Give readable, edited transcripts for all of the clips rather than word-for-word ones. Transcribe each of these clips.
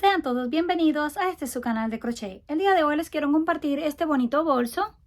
Sean todos bienvenidos a este su canal de crochet. El día de hoy les quiero compartir este bonito bolso.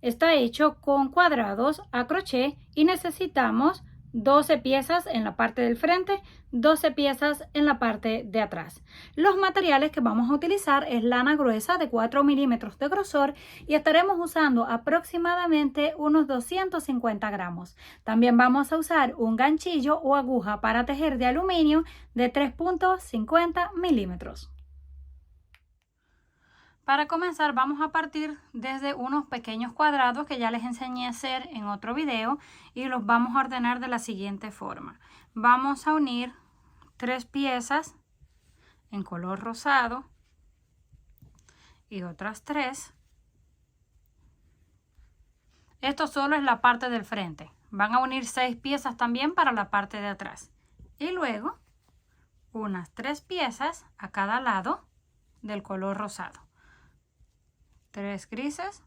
Está hecho con cuadrados a crochet y necesitamos 12 piezas en la parte del frente, 12 piezas en la parte de atrás. Los materiales que vamos a utilizar es lana gruesa de 4 milímetros de grosor y estaremos usando aproximadamente unos 250 gramos. También vamos a usar un ganchillo o aguja para tejer de aluminio de 3.50 milímetros. Para comenzar vamos a partir desde unos pequeños cuadrados que ya les enseñé a hacer en otro video y los vamos a ordenar de la siguiente forma. Vamos a unir 3 piezas en color rosado y otras 3. Esto solo es la parte del frente. Van a unir 6 piezas también para la parte de atrás. Y luego unas 3 piezas a cada lado del color rosado. 3 grises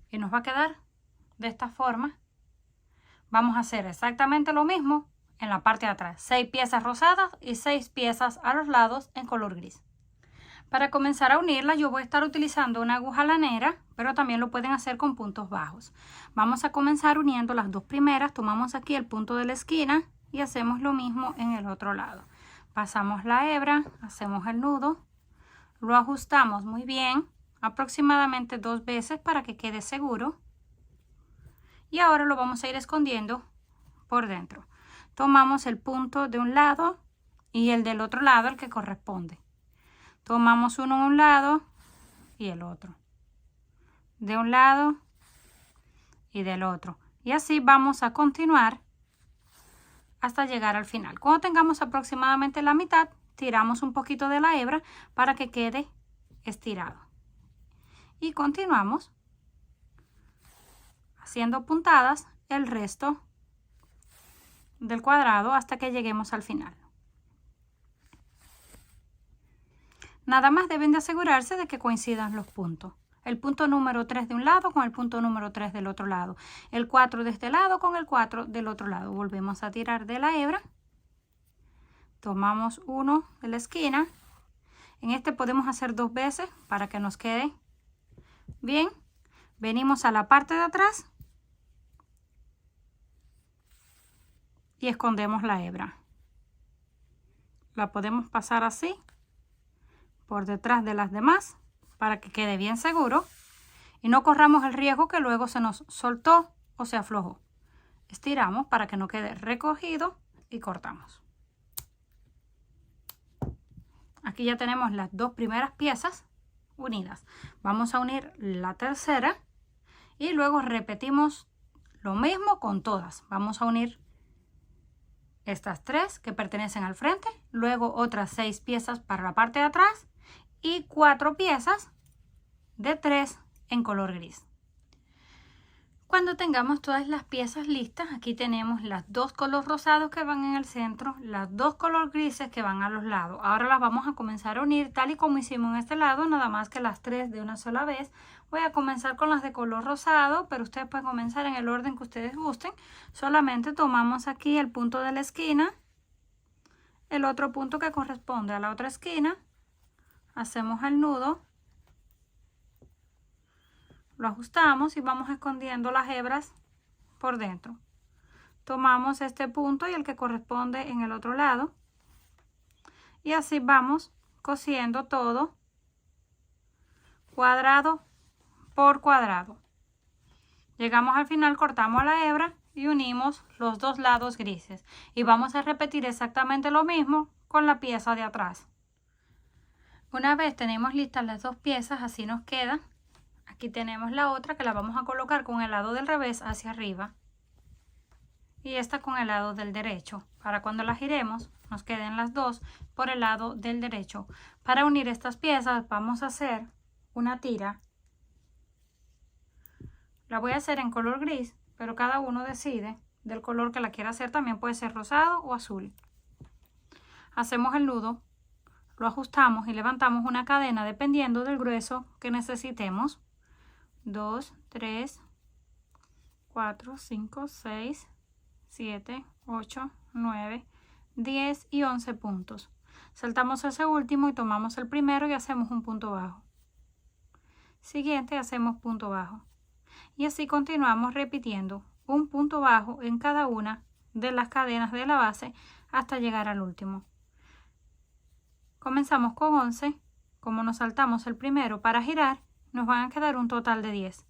y nos va a quedar de esta forma. Vamos a hacer exactamente lo mismo en la parte de atrás, 6 piezas rosadas y 6 piezas a los lados en color gris. Para comenzar a unirla yo voy a estar utilizando una aguja lanera, pero también lo pueden hacer con puntos bajos. Vamos a comenzar uniendo las dos primeras. Tomamos aquí el punto de la esquina y hacemos lo mismo en el otro lado. Pasamos la hebra, hacemos el nudo. Lo ajustamos muy bien, aproximadamente 2 veces para que quede seguro. Y ahora lo vamos a ir escondiendo por dentro. Tomamos el punto de un lado y el del otro lado, el que corresponde. Tomamos uno de un lado y el otro. De un lado y del otro. Y así vamos a continuar hasta llegar al final. Cuando tengamos aproximadamente la mitad, tiramos un poquito de la hebra para que quede estirado y continuamos haciendo puntadas el resto del cuadrado hasta que lleguemos al final. Nada más deben de asegurarse de que coincidan los puntos. El punto número 3 de un lado con el punto número 3 del otro lado, el 4 de este lado con el 4 del otro lado. Volvemos a tirar de la hebra. Tomamos uno de la esquina. En este podemos hacer 2 veces para que nos quede bien. Venimos a la parte de atrás y escondemos la hebra. La podemos pasar así por detrás de las demás para que quede bien seguro y no corramos el riesgo que luego se nos soltó o se aflojó. Estiramos para que no quede recogido y cortamos. Aquí ya tenemos las 2 primeras piezas unidas. Vamos a unir la tercera y luego repetimos lo mismo con todas. Vamos a unir estas 3 que pertenecen al frente, luego otras 6 piezas para la parte de atrás y 4 piezas de 3 en color gris. Cuando tengamos todas las piezas listas, aquí tenemos las 2 color rosados que van en el centro, las 2 color grises que van a los lados. Ahora las vamos a comenzar a unir tal y como hicimos en este lado, nada más que las 3 de una sola vez. Voy a comenzar con las de color rosado, pero ustedes pueden comenzar en el orden que ustedes gusten. Solamente tomamos aquí el punto de la esquina, el otro punto que corresponde a la otra esquina, hacemos el nudo. Lo ajustamos y vamos escondiendo las hebras por dentro. Tomamos este punto y el que corresponde en el otro lado. Y así vamos cosiendo todo cuadrado por cuadrado. Llegamos al final, cortamos la hebra y unimos los 2 lados grises. Y vamos a repetir exactamente lo mismo con la pieza de atrás. Una vez tenemos listas las 2 piezas, así nos quedan. Aquí tenemos la otra que la vamos a colocar con el lado del revés hacia arriba y esta con el lado del derecho. Para cuando la giremos nos queden las 2 por el lado del derecho. Para unir estas piezas vamos a hacer una tira. La voy a hacer en color gris, pero cada uno decide del color que la quiera hacer. También puede ser rosado o azul. Hacemos el nudo, lo ajustamos y levantamos una cadena dependiendo del grueso que necesitemos. 2, 3, 4, 5, 6, 7, 8, 9, 10 y 11 puntos. Saltamos ese último y tomamos el primero y hacemos un punto bajo. Siguiente, hacemos punto bajo. Y así continuamos repitiendo un punto bajo en cada una de las cadenas de la base hasta llegar al último. Comenzamos con 11. Como nos saltamos el primero para girar, nos van a quedar un total de 10.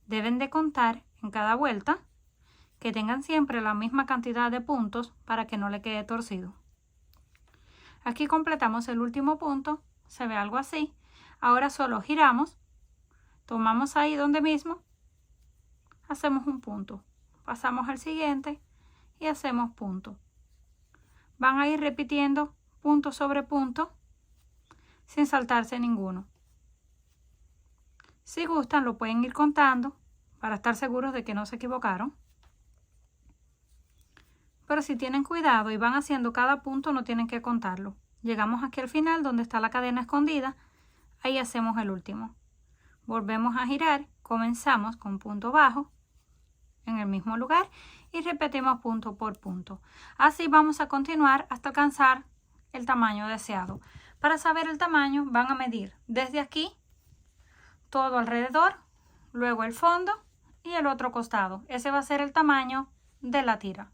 Deben de contar en cada vuelta que tengan siempre la misma cantidad de puntos para que no le quede torcido. Aquí completamos el último punto, se ve algo así. Ahora solo giramos, tomamos ahí donde mismo, hacemos un punto, pasamos al siguiente y hacemos punto. Van a ir repitiendo punto sobre punto sin saltarse ninguno. Si gustan lo pueden ir contando para estar seguros de que no se equivocaron. Pero si tienen cuidado y van haciendo cada punto no tienen que contarlo. Llegamos aquí al final donde está la cadena escondida, ahí hacemos el último. Volvemos a girar, comenzamos con punto bajo en el mismo lugar y repetimos punto por punto. Así vamos a continuar hasta alcanzar el tamaño deseado. Para saber el tamaño van a medir desde aquí todo alrededor, luego el fondo y el otro costado. Ese va a ser el tamaño de la tira.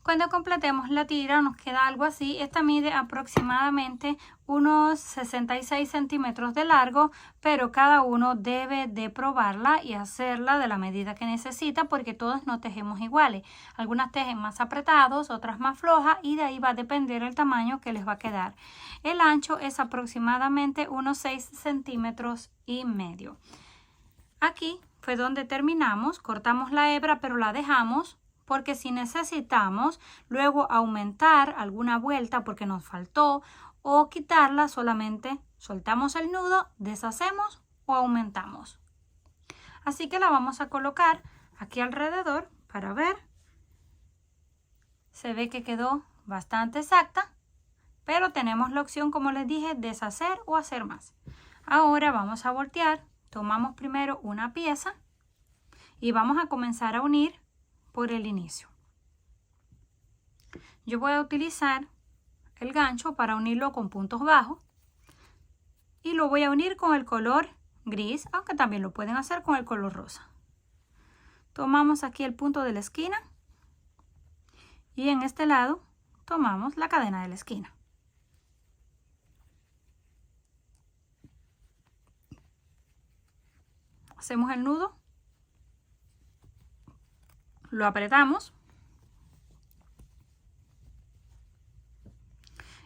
Cuando completemos la tira nos queda algo así. Esta mide aproximadamente unos 66 centímetros de largo, pero cada uno debe de probarla y hacerla de la medida que necesita porque todas no tejemos iguales. Algunas tejen más apretados, otras más flojas y de ahí va a depender el tamaño que les va a quedar. El ancho es aproximadamente unos 6 centímetros y medio. Aquí fue donde terminamos, cortamos la hebra pero la dejamos porque si necesitamos luego aumentar alguna vuelta porque nos faltó o quitarla, solamente soltamos el nudo, deshacemos o aumentamos. Así que la vamos a colocar aquí alrededor para ver. Se ve que quedó bastante exacta, pero tenemos la opción, como les dije, deshacer o hacer más. Ahora vamos a voltear, tomamos primero una pieza y vamos a comenzar a unir por el inicio. Yo voy a utilizar el gancho para unirlo con puntos bajos y lo voy a unir con el color gris, aunque también lo pueden hacer con el color rosa. Tomamos aquí el punto de la esquina y en este lado tomamos la cadena de la esquina. Hacemos el nudo, lo apretamos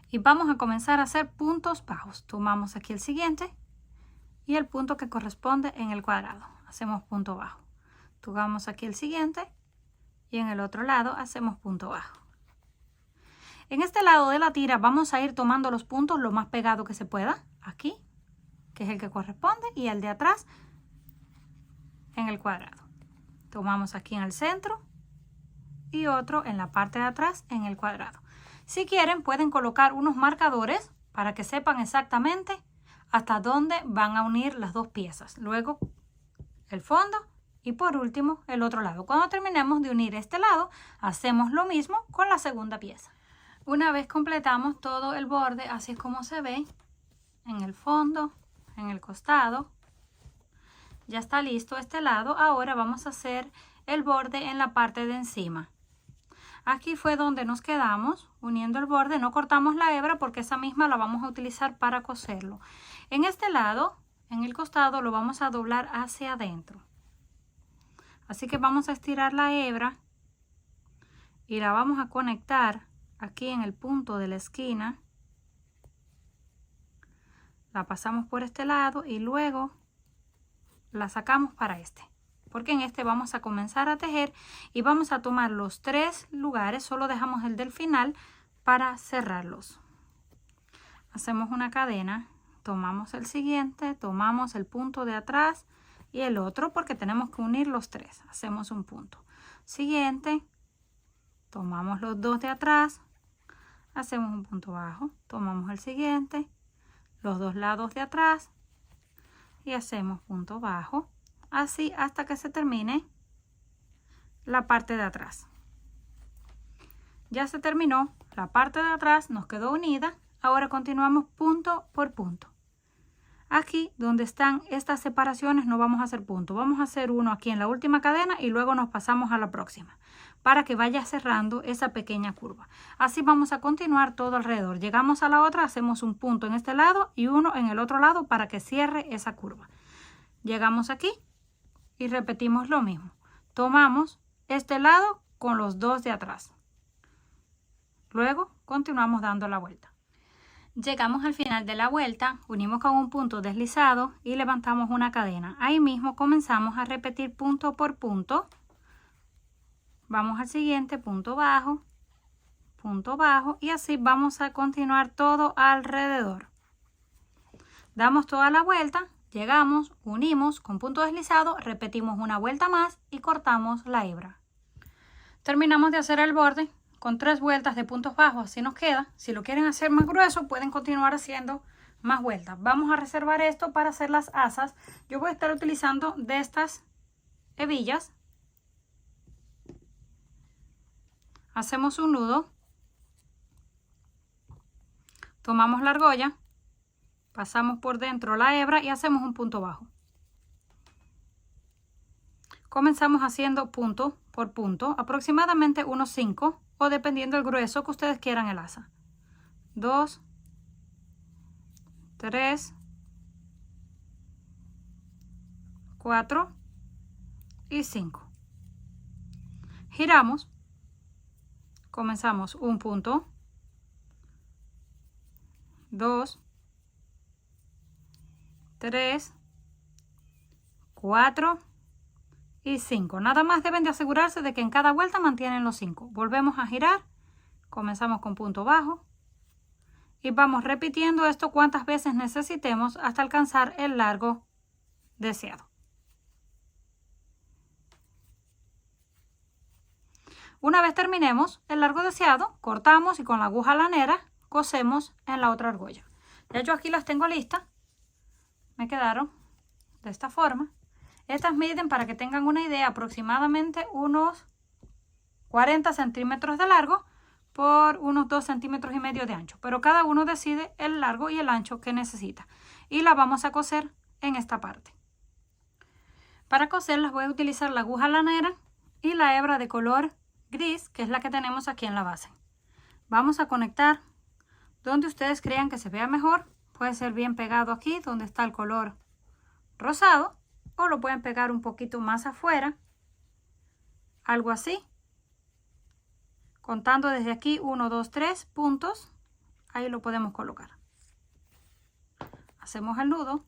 y vamos a comenzar a hacer puntos bajos. Tomamos aquí el siguiente y el punto que corresponde en el cuadrado. Hacemos punto bajo. Tomamos aquí el siguiente y en el otro lado hacemos punto bajo. En este lado de la tira vamos a ir tomando los puntos lo más pegado que se pueda. Aquí, que es el que corresponde, y el de atrás en el cuadrado. Tomamos aquí en el centro y otro en la parte de atrás en el cuadrado. Si quieren pueden colocar unos marcadores para que sepan exactamente hasta dónde van a unir las dos piezas. Luego el fondo y por último el otro lado. Cuando terminemos de unir este lado hacemos lo mismo con la segunda pieza. Una vez completamos todo el borde, así es como se ve en el fondo, en el costado. Ya está listo este lado. Ahora vamos a hacer el borde en la parte de encima. Aquí fue donde nos quedamos uniendo el borde. No cortamos la hebra porque esa misma la vamos a utilizar para coserlo. En este lado, en el costado, lo vamos a doblar hacia adentro. Así que vamos a estirar la hebra y la vamos a conectar aquí en el punto de la esquina. La pasamos por este lado y luego la sacamos para este, porque en este vamos a comenzar a tejer y vamos a tomar los 3 lugares, solo dejamos el del final para cerrarlos. Hacemos una cadena, tomamos el siguiente, tomamos el punto de atrás y el otro porque tenemos que unir los 3. Hacemos un punto. Siguiente, tomamos los 2 de atrás, hacemos un punto bajo, tomamos el siguiente, los 2 lados de atrás y hacemos punto bajo, así hasta que se termine la parte de atrás. Ya se terminó. la parte de atrás nos quedó unida. Ahora continuamos punto por punto. Aquí donde están estas separaciones no vamos a hacer punto. Vamos a hacer uno aquí en la última cadena y luego nos pasamos a la próxima para que vaya cerrando esa pequeña curva. Así vamos a continuar todo alrededor. Llegamos a la otra, hacemos un punto en este lado y uno en el otro lado para que cierre esa curva. Llegamos aquí y repetimos lo mismo. Tomamos este lado con los dos de atrás. Luego continuamos dando la vuelta. Llegamos al final de la vuelta, unimos con un punto deslizado y levantamos una cadena. Ahí mismo comenzamos a repetir punto por punto. Vamos al siguiente, punto bajo y así vamos a continuar todo alrededor. Damos toda la vuelta, llegamos, unimos con punto deslizado, repetimos una vuelta más y cortamos la hebra. Terminamos de hacer el borde con 3 vueltas de puntos bajos, así nos queda. Si lo quieren hacer más grueso, pueden continuar haciendo más vueltas. Vamos a reservar esto para hacer las asas. Yo voy a estar utilizando de estas hebillas. Hacemos un nudo. Tomamos la argolla. Pasamos por dentro la hebra y hacemos un punto bajo. Comenzamos haciendo punto por punto, aproximadamente unos 5 o dependiendo del grueso que ustedes quieran el asa. 2, 3, 4 y 5. Giramos, comenzamos un punto, 2, 3, 4 y 5. Nada más deben de asegurarse de que en cada vuelta mantienen los 5. Volvemos a girar, comenzamos con punto bajo y vamos repitiendo esto cuantas veces necesitemos hasta alcanzar el largo deseado. Una vez terminemos el largo deseado, cortamos y con la aguja lanera cosemos en la otra argolla. Ya yo aquí las tengo listas, me quedaron de esta forma. Estas miden, para que tengan una idea, aproximadamente unos 40 centímetros de largo por unos 2,5 centímetros de ancho. Pero cada uno decide el largo y el ancho que necesita. Y la vamos a coser en esta parte. Para coserlas voy a utilizar la aguja lanera y la hebra de color gris, que es la que tenemos aquí en la base. Vamos a conectar donde ustedes crean que se vea mejor. Puede ser bien pegado aquí donde está el color rosado. O lo pueden pegar un poquito más afuera, algo así, contando desde aquí 1, 2, 3 puntos, ahí lo podemos colocar. Hacemos el nudo,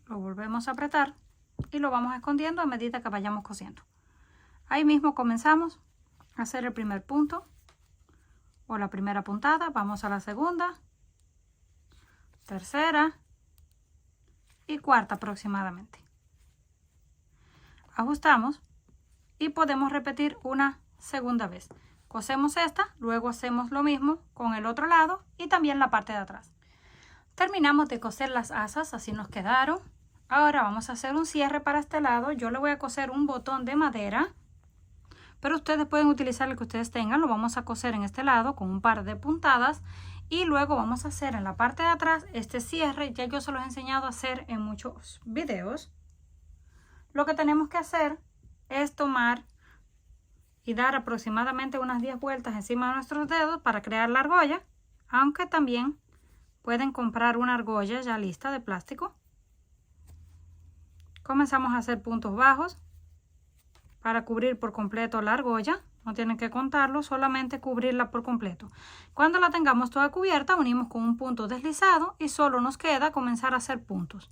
lo volvemos a apretar y lo vamos escondiendo a medida que vayamos cosiendo. Ahí mismo comenzamos a hacer el primer punto o la primera puntada, vamos a la segunda, tercera y cuarta aproximadamente. Ajustamos y podemos repetir una segunda vez. Cosemos esta, luego hacemos lo mismo con el otro lado y también la parte de atrás. Terminamos de coser las asas, así nos quedaron. Ahora vamos a hacer un cierre para este lado. Yo le voy a coser un botón de madera, pero ustedes pueden utilizar el que ustedes tengan. Lo vamos a coser en este lado con un par de puntadas. Y luego vamos a hacer en la parte de atrás este cierre. Ya yo se los he enseñado a hacer en muchos videos. Lo que tenemos que hacer es tomar y dar aproximadamente unas 10 vueltas encima de nuestros dedos para crear la argolla. Aunque también pueden comprar una argolla ya lista de plástico. Comenzamos a hacer puntos bajos para cubrir por completo la argolla. No tienen que contarlo, solamente cubrirla por completo. Cuando la tengamos toda cubierta, unimos con un punto deslizado y solo nos queda comenzar a hacer puntos.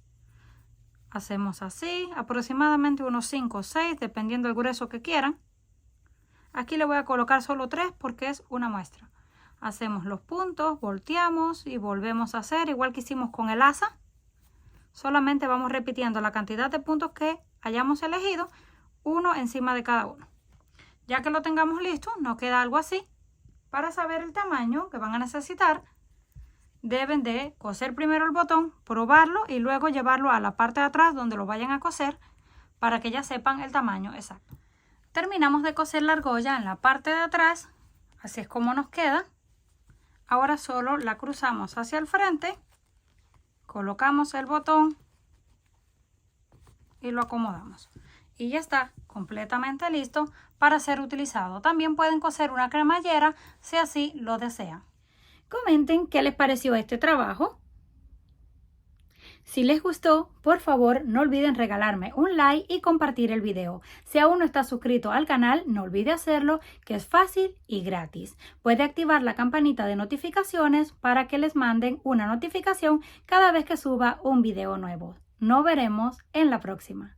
Hacemos así, aproximadamente unos 5 o 6, dependiendo del grueso que quieran. Aquí le voy a colocar solo 3 porque es una muestra. Hacemos los puntos, volteamos y volvemos a hacer, igual que hicimos con el asa. Solamente vamos repitiendo la cantidad de puntos que hayamos elegido, uno encima de cada uno. Ya que lo tengamos listo, nos queda algo así. Para saber el tamaño que van a necesitar, deben de coser primero el botón, probarlo y luego llevarlo a la parte de atrás donde lo vayan a coser para que ya sepan el tamaño exacto. Terminamos de coser la argolla en la parte de atrás, así es como nos queda. Ahora solo la cruzamos hacia el frente, colocamos el botón y lo acomodamos. Y ya está completamente listo para ser utilizado. También pueden coser una cremallera si así lo desean. Comenten qué les pareció este trabajo. Si les gustó, por favor no olviden regalarme un like y compartir el video. Si aún no está suscrito al canal, no olvide hacerlo, que es fácil y gratis. Puede activar la campanita de notificaciones para que les manden una notificación cada vez que suba un video nuevo. Nos veremos en la próxima.